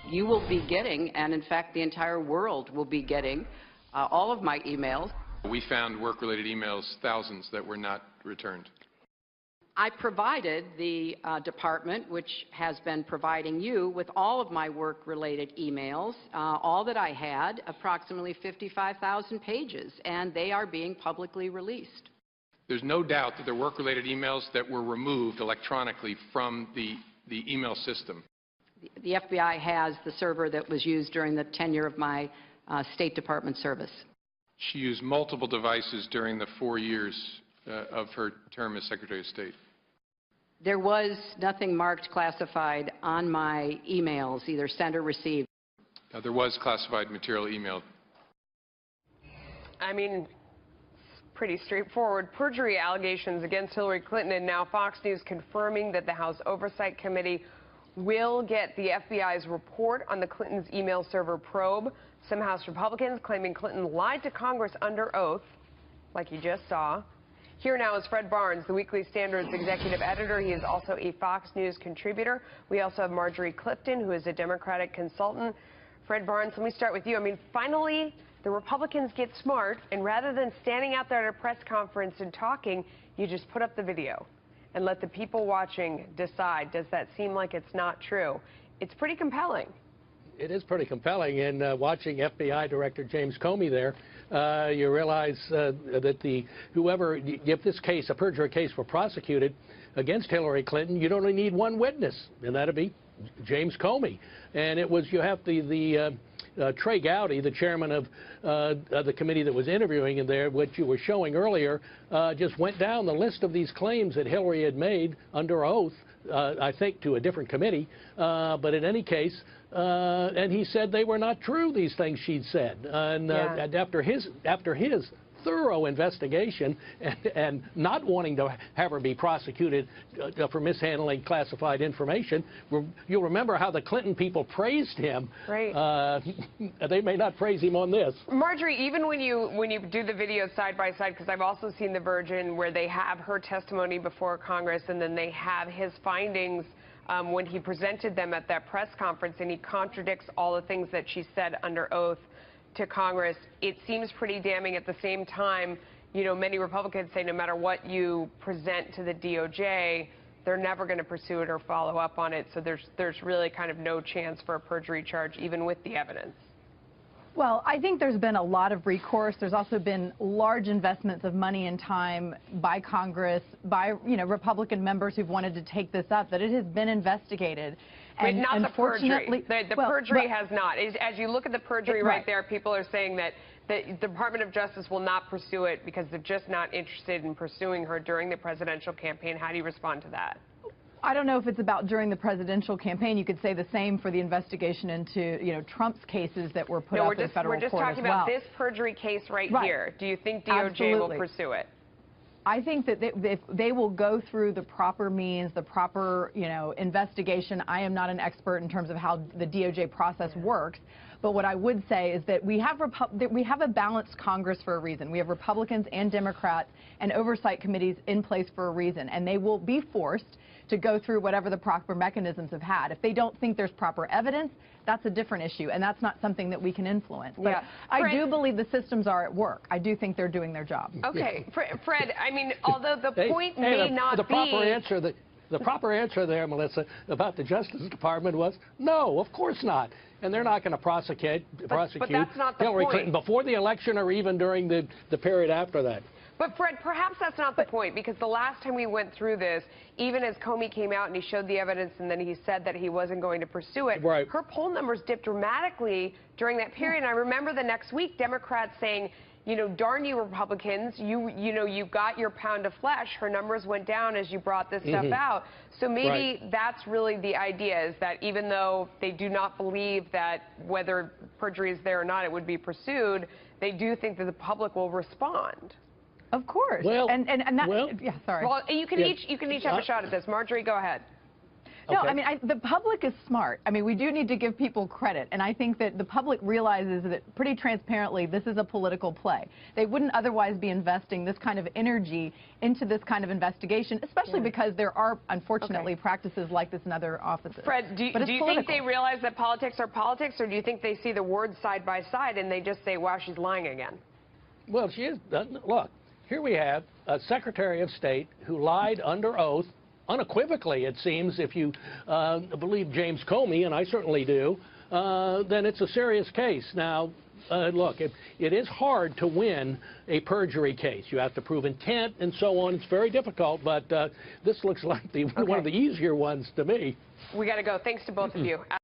you will be getting, and in fact the entire world will be getting, all of my emails. We found work-related emails, thousands, that were not returned. I provided the department, which has been providing you, with all of my work-related emails, all that I had, approximately 55,000 pages, and they are being publicly released. There's no doubt that there were work-related emails that were removed electronically from the email system. The FBI has the server that was used during the tenure of my State Department service. She used multiple devices during the 4 years of her term as Secretary of State. There was nothing marked classified on my emails, either sent or received. There was classified material emailed. I mean, pretty straightforward. Perjury allegations against Hillary Clinton, and now Fox News confirming that the House Oversight Committee will get the FBI's report on the Clintons' email server probe. Some House Republicans claiming Clinton lied to Congress under oath, like you just saw. Here now is Fred Barnes, the Weekly Standard's executive editor. He is also a Fox News contributor. We also have Marjorie Clifton, who is a Democratic consultant. Fred Barnes, let me start with you. I mean, finally, the Republicans get smart, and rather than standing out there at a press conference and talking, you just put up the video and let the people watching decide. Does that seem like it's not true? It's pretty compelling. It is pretty compelling, and watching FBI Director James Comey there, you realize that if this case, a perjury case, were prosecuted against Hillary Clinton, you'd only need one witness, and that'd be James Comey. And it was, you have Trey Gowdy, the chairman of the committee that was interviewing in there, what you were showing earlier, just went down the list of these claims that Hillary had made under oath, I think to a different committee, but in any case, and he said they were not true, these things she'd said. And after his thorough investigation and not wanting to have her be prosecuted for mishandling classified information, you'll remember how the Clinton people praised him. Right. They may not praise him on this. Marjorie, even when you do the video side by side, because I've also seen the version where they have her testimony before Congress and then they have his findings when he presented them at that press conference, and he contradicts all the things that she said under oath to Congress, it seems pretty damning. At the same time, you know, many Republicans say no matter what you present to the DOJ, they're never going to pursue it or follow up on it. So there's really kind of no chance for a perjury charge, even with the evidence. Well, I think there's been a lot of recourse. There's also been large investments of money and time by Congress, by Republican members who've wanted to take this up, that it has been investigated. And not the perjury. The perjury has not. As you look at the perjury right there, people are saying that the Department of Justice will not pursue it because they're just not interested in pursuing her during the presidential campaign. How do you respond to that? I don't know if it's about during the presidential campaign. You could say the same for the investigation into, Trump's cases that were put up in federal court as well. We're just talking about this perjury case right here. Do you think DOJ will pursue it? I think that if they will go through the proper means, the proper, investigation. I am not an expert in terms of how the DOJ process works. But what I would say is that we have a balanced Congress for a reason. We have Republicans and Democrats and oversight committees in place for a reason. And they will be forced to go through whatever the proper mechanisms have had. If they don't think there's proper evidence, that's a different issue, and that's not something that we can influence. But I do believe the systems are at work. I do think they're doing their job. Okay, Fred, I mean, although the point may not be... The proper answer there, Melissa, about the Justice Department was, no, of course not. And they're not going to prosecute Hillary Clinton before the election or even during the period after that. But, Fred, perhaps that's not the point, because the last time we went through this, even as Comey came out and he showed the evidence and then he said that he wasn't going to pursue it, her poll numbers dipped dramatically during that period. And I remember the next week, Democrats saying, darn you Republicans, you got your pound of flesh. Her numbers went down as you brought this stuff out. So maybe that's really the idea, is that even though they do not believe that whether perjury is there or not, it would be pursued, they do think that the public will respond. Of course. Well, and that, sorry. Well, you can each have a shot at this. Marjorie, go ahead. No, Okay. I mean, the public is smart. I mean, we do need to give people credit, and I think that the public realizes that pretty transparently this is a political play. They wouldn't otherwise be investing this kind of energy into this kind of investigation, especially because there are, unfortunately, practices like this in other offices. Fred, do you think they realize that politics are politics, or do you think they see the words side by side and they just say, wow, she's lying again? Well, she is. Look, here we have a Secretary of State who lied under oath, unequivocally, it seems, if you believe James Comey, and I certainly do, then it's a serious case. Now, look, it is hard to win a perjury case. You have to prove intent and so on. It's very difficult, but this looks like one of the easier ones to me. We got to go. Thanks to both of you.